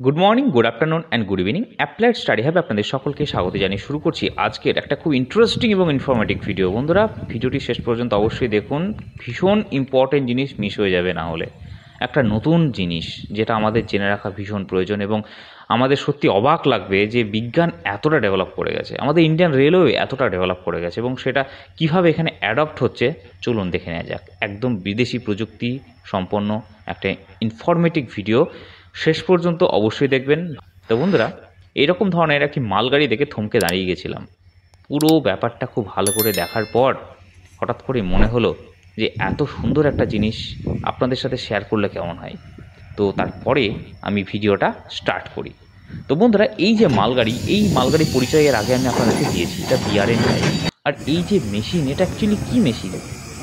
Good morning, good afternoon and good evening. Applied study হাবে আপনাদের সকলকে স্বাগত জানিয়ে শুরু করছি আজকের একটা খুব ইন্টারেস্টিং এবং ইনফরমেটিভ ভিডিও। বন্ধুরা, ভিডিওটি শেষ পর্যন্ত অবশ্যই দেখুন, ভীষণ ইম্পর্টেন্ট জিনিস মিস হয়ে যাবে না হলে। একটা নতুন জিনিস যেটা আমাদের জেনে রাখা ভীষণ প্রয়োজন এবং আমাদের সত্যি অবাক লাগবে যে বিজ্ঞান এতটা ডেভেলপ করে গেছে, আমাদের ইন্ডিয়ান রেলওয়ে এতটা ডেভেলপ করে গেছে এবং সেটা কীভাবে এখানে অ্যাডপ্ট হচ্ছে চলুন দেখে নেওয়া যাক। একদম বিদেশি প্রযুক্তি সম্পন্ন একটা ইনফরমেটিভ ভিডিও, শেষ পর্যন্ত অবশ্যই দেখবেন। তো বন্ধুরা, এরকম ধরনের একটি মালগাড়ি দেখে থমকে দাঁড়িয়ে গেছিলাম। পুরো ব্যাপারটা খুব ভালো করে দেখার পর হঠাৎ করে মনে হলো যে এত সুন্দর একটা জিনিস আপনাদের সাথে শেয়ার করলে কেমন হয়। তো তারপরে আমি ভিডিওটা স্টার্ট করি। তো বন্ধুরা, এই যে মালগাড়ি, এই মালগাড়ি পরিচয়ের আগে আমি আপনাদেরকে দিয়েছি, এটা বিআরএন গাড়ি। আর এই যে মেশিন, এটা অ্যাকচুয়ালি কী মেশিন?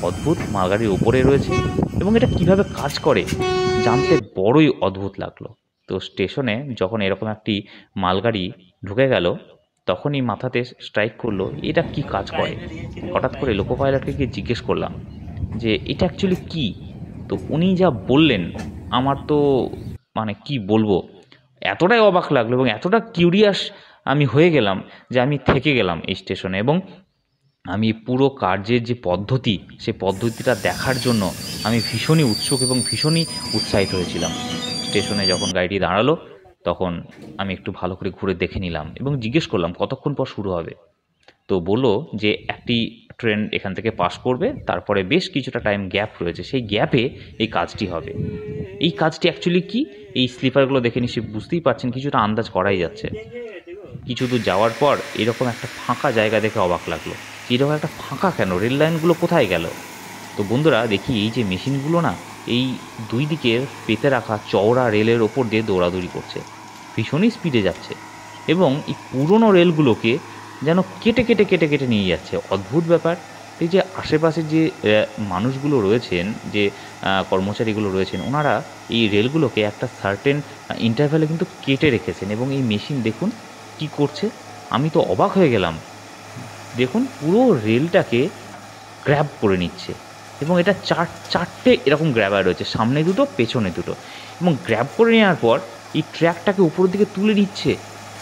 অদ্ভুত, মালগাড়ির ওপরে রয়েছে এবং এটা কিভাবে কাজ করে জানতে বড়ই অদ্ভুত লাগলো। তো স্টেশনে যখন এরকম একটি মালগাড়ি ঢুকে গেল, তখনই মাথাতে স্ট্রাইক করলো এটা কি কাজ করে। হঠাৎ করে লোকো পাইলটকে গিয়ে জিজ্ঞেস করলাম যে এটা অ্যাকচুয়ালি কী। তো উনি যা বললেন, আমার তো মানে কি বলবো, এতটাই অবাক লাগলো এবং এতটা কিউরিয়াস আমি হয়ে গেলাম যে আমি থেকে গেলাম এই স্টেশনে এবং আমি পুরো কার্যের যে পদ্ধতি, সে পদ্ধতিটা দেখার জন্য আমি ভীষণই উৎসুক এবং ভীষণই উৎসাহিত হয়েছিলাম। স্টেশনে যখন গাড়িটি দাঁড়ালো তখন আমি একটু ভালো করে ঘুরে দেখে নিলাম এবং জিজ্ঞেস করলাম কতক্ষণ পর শুরু হবে। তো বললো যে একটি ট্রেন এখান থেকে পাস করবে, তারপরে বেশ কিছুটা টাইম গ্যাপ রয়েছে, সেই গ্যাপে এই কাজটি হবে। এই কাজটি অ্যাকচুয়ালি কি, এই স্লিপারগুলো দেখে নিশ্চয়ই বুঝতেই পারছেন, কিছুটা আন্দাজ করাই যাচ্ছে। কিছু দূর যাওয়ার পর এরকম একটা ফাঁকা জায়গা দেখে অবাক লাগলো, এরকম একটা ফাঁকা কেন, রেল লাইনগুলো কোথায় গেল। তো বন্ধুরা দেখি, এই যে মেশিনগুলো না, এই দুই দিকের পেতে রাখা চওড়া রেলের ওপর দিয়ে দৌড়াদৌড়ি করছে, ভীষণই স্পিডে যাচ্ছে এবং এই পুরনো রেলগুলোকে যেন কেটে কেটে কেটে কেটে নিয়ে যাচ্ছে। অদ্ভুত ব্যাপার। এই যে আশেপাশে যে মানুষগুলো রয়েছেন, যে কর্মচারীগুলো রয়েছেন, ওনারা এই রেলগুলোকে একটা সার্টেন ইন্টারভ্যালে কিন্তু কেটে রেখেছেন এবং এই মেশিন দেখুন কি করছে। আমি তো অবাক হয়ে গেলাম। দেখুন, পুরো রেলটাকে গ্র্যাব করে নিচ্ছে এবং এটা চারটে এরকম গ্র্যাবার রয়েছে, সামনে দুটো, পেছনে দুটো, এবং গ্র্যাব করে নেওয়ার পর এই ট্র্যাকটাকে উপরের দিকে তুলে নিচ্ছে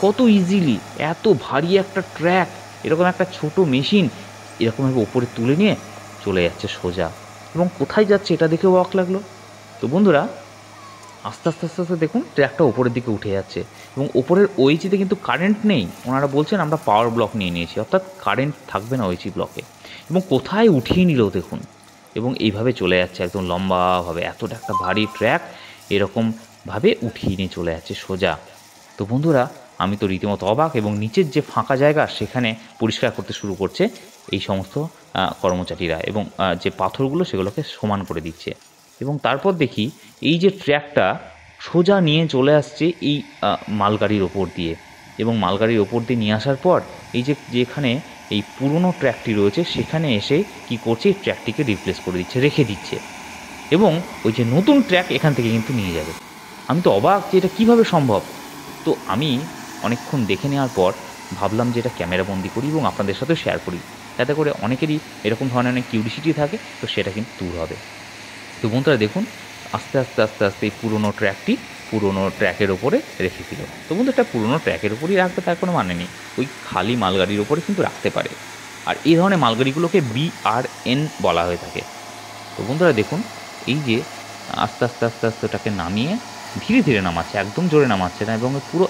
কত ইজিলি। এত ভারী একটা ট্র্যাক, এরকম একটা ছোট মেশিন এরকমভাবে উপরে তুলে নিয়ে চলে যাচ্ছে সোজা, এবং কোথায় যাচ্ছে এটা দেখে অবাক লাগলো। তো বন্ধুরা, আস্তে আস্তে আস্তে আস্তে দেখুন ট্র্যাকটা ওপরের দিকে উঠে যাচ্ছে এবং ওপরের ওইচিতে কিন্তু কারেন্ট নেই। ওনারা বলছেন আমরা পাওয়ার ব্লক নিয়ে নিয়েছি, অর্থাৎ কারেন্ট থাকবে না ওইচি ব্লকে। এবং কোথায় উঠিয়ে নিল দেখুন, এবং এইভাবে চলে যাচ্ছে একদম লম্বাভাবে। এতটা একটা ভারী ট্র্যাক এরকমভাবে উঠিয়ে নিয়ে চলে যাচ্ছে সোজা। তো বন্ধুরা, আমি তো রীতিমতো অবাক, এবং নিচের যে ফাঁকা জায়গা সেখানে পরিষ্কার করতে শুরু করছে এই সমস্ত কর্মচারীরা, এবং যে পাথরগুলো সেগুলোকে সমান করে দিচ্ছে। এবং তারপর দেখি এই যে ট্র্যাকটা সোজা নিয়ে চলে আসছে এই মালগাড়ির ওপর দিয়ে, এবং মালগাড়ির ওপর দিয়ে নিয়ে আসার পর এই যে যেখানে এই পুরনো ট্র্যাকটি রয়েছে সেখানে এসে কি করছে, এই ট্র্যাকটিকে রিপ্লেস করে দিচ্ছে, রেখে দিচ্ছে, এবং ওই যে নতুন ট্র্যাক এখান থেকে কিন্তু নিয়ে যাবে। আমি তো অবাক যে এটা কীভাবে সম্ভব। তো আমি অনেকক্ষণ দেখে নেওয়ার পর ভাবলাম যে এটা ক্যামেরাবন্দি করি এবং আপনাদের সাথেও শেয়ার করি, যাতে করে অনেকেরই এরকম ধরনের অনেক কিউরিসিটি থাকে, তো সেটা কিন্তু দূর হবে। তো বন্ধুরা দেখুন, আস্তে আস্তে আস্তে আস্তে এই পুরোনো ট্র্যাকটি পুরোনো ট্র্যাকের ওপরে রেখে দিল। তো বন্ধু, এটা পুরোনো ট্র্যাকের ওপরেই রাখবে তার কোনো মানে নেই, ওই খালি মালগাড়ির ওপরে কিন্তু রাখতে পারে। আর এই ধরনের মালগাড়িগুলোকে বিআরএন বলা হয়ে থাকে। তো বন্ধুরা দেখুন, এই যে আস্তে আস্তে আস্তে আস্তে ওটাকে নামিয়ে ধীরে ধীরে নামাচ্ছে, একদম জোরে নামাচ্ছে না, এবং পুরো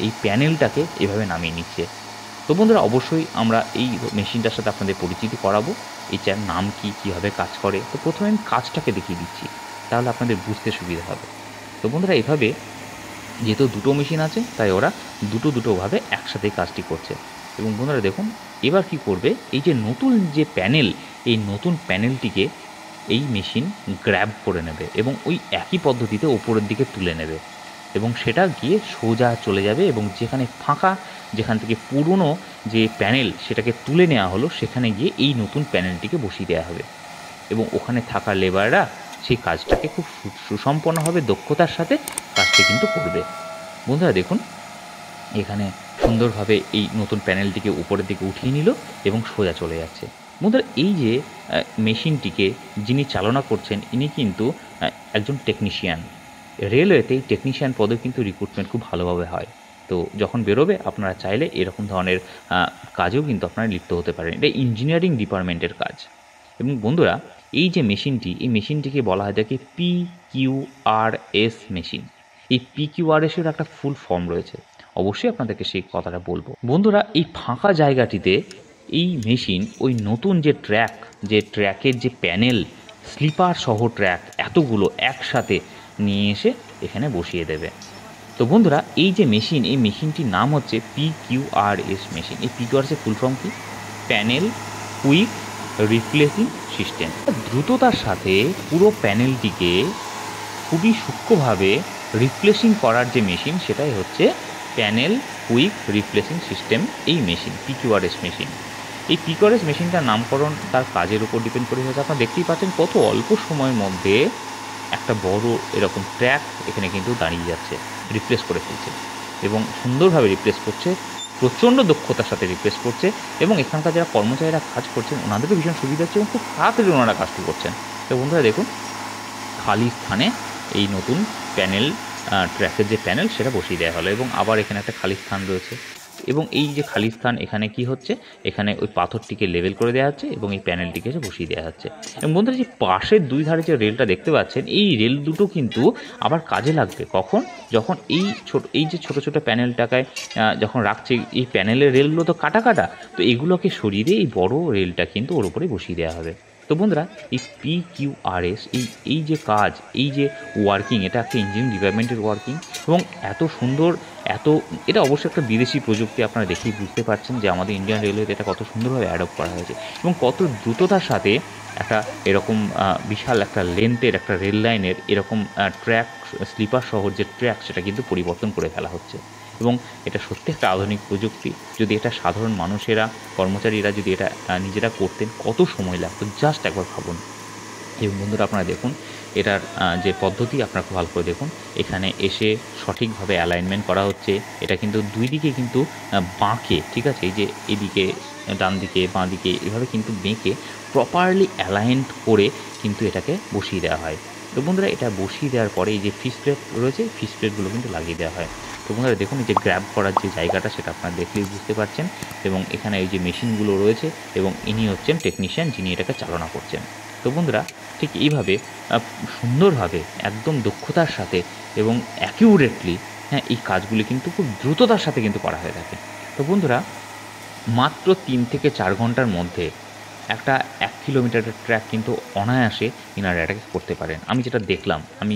এই প্যানেলটাকে এভাবে নামিয়ে নিচ্ছে। তো বন্ধুরা, অবশ্যই আমরা এই মেশিনটার সাথে আপনাদের পরিচিতি করাবো, এটার নাম কি, কীভাবে কাজ করে। তো প্রথমে আমি কাজটাকে দেখিয়ে দিচ্ছি, তাহলে আপনাদের বুঝতে সুবিধা হবে। তো বন্ধুরা, এভাবে যেহেতু দুটো মেশিন আছে তাই ওরা দুটোভাবে একসাথে কাজটি করছে। এবং বন্ধুরা দেখুন, এবার কি করবে, এই যে নতুন যে প্যানেল, এই নতুন প্যানেলটিকে এই মেশিন গ্র্যাব করে নেবে এবং ওই একই পদ্ধতিতে ওপরের দিকে তুলে নেবে, এবং সেটা গিয়ে সোজা চলে যাবে, এবং যেখানে ফাঁকা, যেখান থেকে পুরনো যে প্যানেল সেটাকে তুলে নেওয়া হলো, সেখানে গিয়ে এই নতুন প্যানেলটিকে বসিয়ে দেওয়া হবে, এবং ওখানে থাকা লেবাররা সেই কাজটাকে খুব সুসম্পন্নভাবে দক্ষতার সাথে কাজটি কিন্তু করবে। বন্ধুরা দেখুন, এখানে সুন্দরভাবে এই নতুন প্যানেলটিকে উপরের দিকে উঠিয়ে নিল এবং সোজা চলে যাচ্ছে। বন্ধুরা, এই যে মেশিনটিকে যিনি চালনা করছেন, ইনি কিন্তু একজন টেকনিশিয়ান, রেলওয়েতে এই টেকনিশিয়ান পদেও কিন্তু রিক্রুটমেন্ট খুব ভালোভাবে হয়। তো যখন বেরোবে আপনারা চাইলে এরকম ধরনের কাজেও কিন্তু আপনারা লিপ্ত হতে পারেন। এটা ইঞ্জিনিয়ারিং ডিপার্টমেন্টের কাজ। এবং বন্ধুরা, এই যে মেশিনটি, এই মেশিনটিকে বলা হয় যাকে PQRS মেশিন। এই PQRS এর একটা ফুল ফর্ম রয়েছে, অবশ্যই আপনাদেরকে সেই কথাটা বলবো। বন্ধুরা, এই ফাঁকা জায়গাটিতে এই মেশিন ওই নতুন যে ট্র্যাকের যে প্যানেল, স্লিপার সহ ট্র্যাক এতগুলো একসাথে নিয়ে এসে এখানে বসিয়ে দেবে। তো বন্ধুরা, এই যে মেশিন, এই মেশিনটির নাম হচ্ছে PQRS মেশিন। এই PQRS এর ফুল ফর্ম কি? Panel quick replacing system. দ্রুততার সাথে পুরো প্যানেলটিকে খুবই সূক্ষ্মভাবে রিপ্লেসিং করার যে মেশিন, সেটাই হচ্ছে প্যানেল কুইক রিপ্লেসিং সিস্টেম এই মেশিন, PQRS মেশিন। এই PQRS মেশিনটার নামকরণ তার কাজের উপর ডিপেন্ড করে হয়েছে। আপনারা দেখতেই পাচ্ছেন কত অল্প সময়ের মধ্যে একটা বড় এরকম ট্র্যাক এখানে কিন্তু দাঁড়িয়ে যাচ্ছে, রিপ্লেস করে ফেলছে এবং সুন্দরভাবে রিপ্লেস করছে, প্রচণ্ড দক্ষতার সাথে রিপ্লেস করছে। এবং এখানকার যারা কর্মচারীরা কাজ করছেন ওনাদেরও ভীষণ সুবিধা হচ্ছে এবং খুব তাড়াতাড়ি ওনারা কাজটি করছেন। তো বন্ধুরা দেখুন, খালি স্থানে এই নতুন প্যানেল, ট্র্যাকের যে প্যানেল সেটা বসিয়ে দেওয়া হলো এবং আবার এখানে একটা খালি স্থান রয়েছে। এবং এই যে খালি স্থান, এখানে কি হচ্ছে, এখানে ওই পাথরটিকে লেভেল করে দেওয়া হচ্ছে এবং এই প্যানেলটিকে এসে বসিয়ে দেওয়া হচ্ছে। এবং বন্ধুরা, যে পাশের দুই ধারে যে রেলটা দেখতে পাচ্ছেন, এই রেল দুটো কিন্তু আবার কাজে লাগবে কখন? যখন এই যে ছোটো ছোটো প্যানেলটাকে যখন রাখছে, এই প্যানেলের রেলগুলো তো কাটা কাটা, তো এগুলোকে সরিয়ে দিয়ে এই বড় রেলটা কিন্তু ওর উপরে বসিয়ে দেওয়া হবে। তো বন্ধুরা, এই PQRS এই যে কাজ, এই যে ওয়ার্কিং, এটা একটা ইঞ্জিনিয়ারিং ডিপার্টমেন্টের ওয়ার্কিং এবং এত সুন্দর, এটা অবশ্যই একটা বিদেশি প্রযুক্তি। আপনারা দেখেই বুঝতে পারছেন যে আমাদের ইন্ডিয়ান রেলওয়েতে এটা কত সুন্দরভাবে অ্যাডপ্ট করা হয়েছে এবং কত দ্রুততার সাথে একটা এরকম বিশাল একটা লেন্থের একটা রেল লাইনের এরকম ট্র্যাক, স্লিপার শহর যে ট্র্যাক, সেটা কিন্তু পরিবর্তন করে ফেলা হচ্ছে। এবং এটা সত্যি একটা আধুনিক প্রযুক্তি। যদি এটা সাধারণ মানুষেরা, কর্মচারীরা যদি এটা নিজেরা করতেন, কত সময় লাগতো জাস্ট একবার ভাবুন। এবং বন্ধুরা, আপনারা দেখুন এটার যে পদ্ধতি, আপনারা খুব ভালো করে দেখুন। এখানে এসে সঠিকভাবে অ্যালাইনমেন্ট করা হচ্ছে। এটা কিন্তু দুই দিকে কিন্তু বাঁকে, ঠিক আছে? এই যে এদিকে ডান দিকে, বাঁ দিকে, এভাবে কিন্তু বেঁকে প্রপারলি অ্যালাইনড করে কিন্তু এটাকে বসিয়ে দেওয়া হয়। তো বন্ধুরা, এটা বসিয়ে দেওয়ার পরে এই যে ফিস প্লেট রয়েছে, ফিস প্লেটগুলো কিন্তু লাগিয়ে দেওয়া হয়। তো বন্ধুরা দেখুন, এই যে গ্র্যাব করার যে জায়গাটা, সেটা আপনারা দেখলেই বুঝতে পারছেন। এবং এখানে এই যে মেশিনগুলো রয়েছে এবং ইনি হচ্ছেন টেকনিশিয়ান, যিনি এটাকে চালনা করছেন। তো বন্ধুরা, ঠিক এইভাবে সুন্দরভাবে একদম দক্ষতার সাথে এবং অ্যাকিউরেটলি, হ্যাঁ, এই কাজগুলি কিন্তু খুব দ্রুততার সাথে কিন্তু করা হয়ে থাকে। তো বন্ধুরা, মাত্র 3 থেকে 4 ঘন্টার মধ্যে একটা 1 কিলোমিটারের ট্র্যাক কিন্তু অনায়াসে ইনারা এটাকে করতে পারেন। আমি যেটা দেখলাম, আমি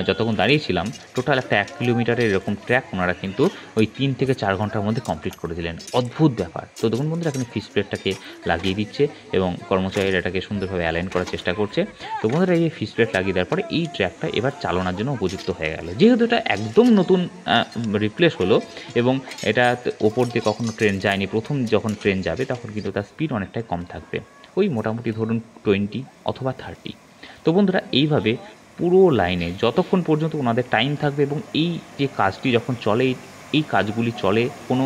যতক্ষণ দাঁড়িয়েছিলাম, টোটাল একটা 1 কিলোমিটারের এরকম ট্র্যাক ওনারা কিন্তু ওই 3 থেকে 4 ঘন্টার মধ্যে কমপ্লিট করে দিলেন। অদ্ভুত ব্যাপার। তো দেখুন বন্ধুরা, এখানে ফিস প্লেটটাকে লাগিয়ে দিচ্ছে এবং কর্মচারীরা এটাকে সুন্দরভাবে অ্যালাইন করার চেষ্টা করছে। তো বন্ধুরা, এই ফিস প্লেট লাগিয়ে দেওয়ার পরে এই ট্র্যাকটা এবার চালনার জন্য উপযুক্ত হয়ে গেল। যেহেতু এটা একদম নতুন রিপ্লেস হলো এবং এটা ওপর দিয়ে কখনো ট্রেন যায়নি, প্রথম যখন ট্রেন যাবে তখন কিন্তু তার স্পিড অনেকটাই কম থাকবে, ওই মোটামুটি ধরুন 20 অথবা 30। তো বন্ধুরা, এইভাবে পুরো লাইনে যতক্ষণ পর্যন্ত ওনাদের টাইম থাকবে এবং এই যে কাজটি যখন চলে, এই কাজগুলি চলে কোনো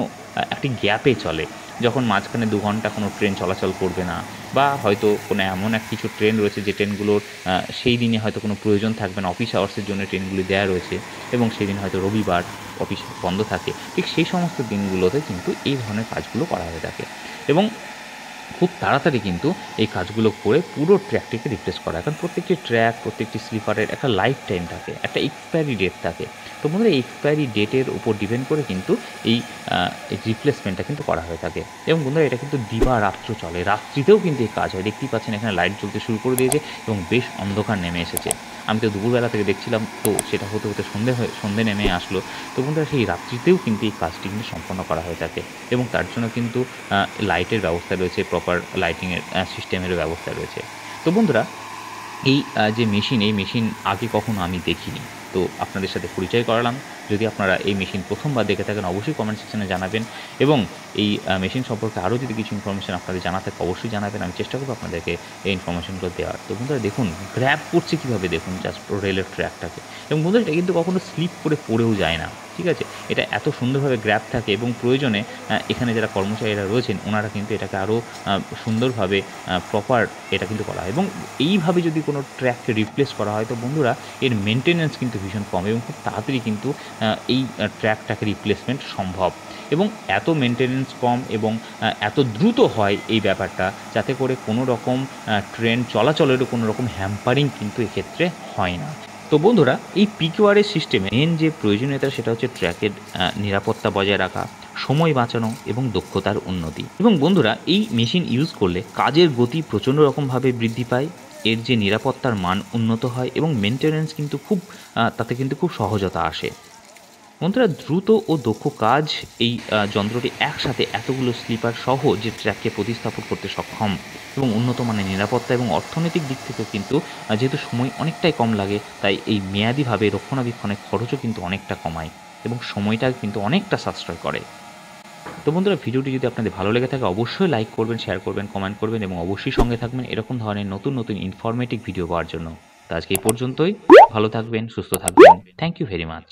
একটি গ্যাপে চলে, যখন মাঝখানে 2 ঘন্টা কোনো ট্রেন চলাচল করবে না, বা হয়তো কোনো এমন কিছু ট্রেন রয়েছে যে ট্রেনগুলোর সেই দিনে হয়তো কোনো প্রয়োজন থাকবে না, অফিস আওয়ার্সের জন্য ট্রেনগুলি দেওয়া রয়েছে এবং সেই দিন হয়তো রবিবার অফিস বন্ধ থাকে, ঠিক সেই সমস্ত দিনগুলোতে কিন্তু এই ধরনের কাজগুলো করা হয়ে থাকে এবং খুব তাড়াতাড়ি কিন্তু এই কাজগুলো করে পুরো ট্র্যাকটিকে রিপ্লেস করা হয়। কারণ প্রত্যেকটি ট্র্যাক, প্রত্যেকটি স্লিপারের একটা লাইফ টাইম থাকে, একটা এক্সপায়ারি ডেট থাকে। তো বন্ধুরা, এই এক্সপায়ারি ডেটের উপর ডিপেন্ড করে কিন্তু এই রিপ্লেসমেন্টটা কিন্তু করা হয়ে থাকে। এবং বন্ধুরা, এটা কিন্তু দিবারাত্র চলে, রাত্রিতেও কিন্তু এই কাজ হয়। দেখতেই পাচ্ছেন এখানে লাইট জ্বলতে শুরু করে দিয়েছে এবং বেশ অন্ধকার নেমে এসেছে। আমি তো দুপুরবেলা থেকে দেখছিলাম, তো সেটা হতে হতে সন্ধে নেমে আসলো। তো বন্ধুরা, সেই রাত্রিতেও কিন্তু এই কাজটি কিন্তু সম্পন্ন করা হয়ে থাকে এবং তার জন্য কিন্তু লাইটের ব্যবস্থা রয়েছে, প্রপার লাইটিংয়ের সিস্টেমেরও ব্যবস্থা রয়েছে। তো বন্ধুরা, এই যে মেশিন, এই মেশিন আগে কখনো আমি দেখিনি, তো আপনাদের সাথে পরিচয় করালাম। যদি আপনারা এই মেশিন প্রথমবার দেখে থাকেন, অবশ্যই কমেন্ট সেকশনে জানাবেন এবং এই মেশিন সম্পর্কে আরও যদি কিছু ইনফরমেশন আপনাদের জানা থাকে অবশ্যই জানাবেন, আমি চেষ্টা করবো আপনাদেরকে এই ইনফরমেশনগুলো দেওয়ার। তো বন্ধুরা দেখুন, গ্র্যাব করছে কীভাবে, দেখুন জাস্ট রেলের ট্র্যাকটাকে। এবং বন্ধুরা, এটা কিন্তু কখনো স্লিপ করে পড়েও যায় না, ঠিক আছে, এটা এত সুন্দরভাবে গ্র্যাপ থাকে এবং প্রয়োজনে এখানে যারা কর্মচারীরা রয়েছেন ওনারা কিন্তু এটাকে আরও সুন্দরভাবে প্রপার এটা কিন্তু করা হয়। এবং এইভাবে যদি কোনো ট্র্যাককে রিপ্লেস করা হয় তো বন্ধুরা এর মেনটেন্যান্স কিন্তু ভীষণ কম এবং খুব তাড়াতাড়ি কিন্তু এই ট্র্যাকটাকে রিপ্লেসমেন্ট সম্ভব। এবং এত মেনটেন্যান্স কম এবং এত দ্রুত হয় এই ব্যাপারটা, যাতে করে কোনো রকম ট্রেন চলাচলেরও কোনো রকম হ্যাম্পারিং কিন্তু এক্ষেত্রে হয় না। তো বন্ধুরা এই পিকিউআরএস সিস্টেমে মেন যে প্রয়োজনীয়তা সেটা হচ্ছে ট্র্যাকের নিরাপত্তা বজায় রাখা, সময় বাঁচানো এবং দক্ষতার উন্নতি। এবং বন্ধুরা এই মেশিন ইউজ করলে কাজের গতি প্রচণ্ড রকমভাবে বৃদ্ধি পায়, এর যে নিরাপত্তার মান উন্নত হয় এবং মেনটেন্যান্স কিন্তু তাতে কিন্তু খুব সহজতা আসে। বন্ধুরা দ্রুত ও দক্ষ কাজ এই যন্ত্রটি একসাথে এতগুলো স্লিপার সহ যে ট্র্যাককে প্রতিস্থাপন করতে সক্ষম এবং উন্নত মানের নিরাপত্তা এবং অর্থনৈতিক দিক থেকেও কিন্তু যেহেতু সময় অনেকটাই কম লাগে, তাই এই মেয়াদিভাবে রক্ষণাবেক্ষণের খরচও কিন্তু অনেকটা কমায় এবং সময়টা কিন্তু অনেকটা সাশ্রয় করে। তো বন্ধুরা ভিডিওটি যদি আপনাদের ভালো লেগে থাকে অবশ্যই লাইক করবেন, শেয়ার করবেন, কমেন্ট করবেন এবং অবশ্যই সঙ্গে থাকবেন এরকম ধরনের নতুন নতুন ইনফরমেটিভ ভিডিও পাওয়ার জন্য। তো আজকে এই পর্যন্তই, ভালো থাকবেন, সুস্থ থাকবেন, থ্যাংক ইউ ভেরি মাচ।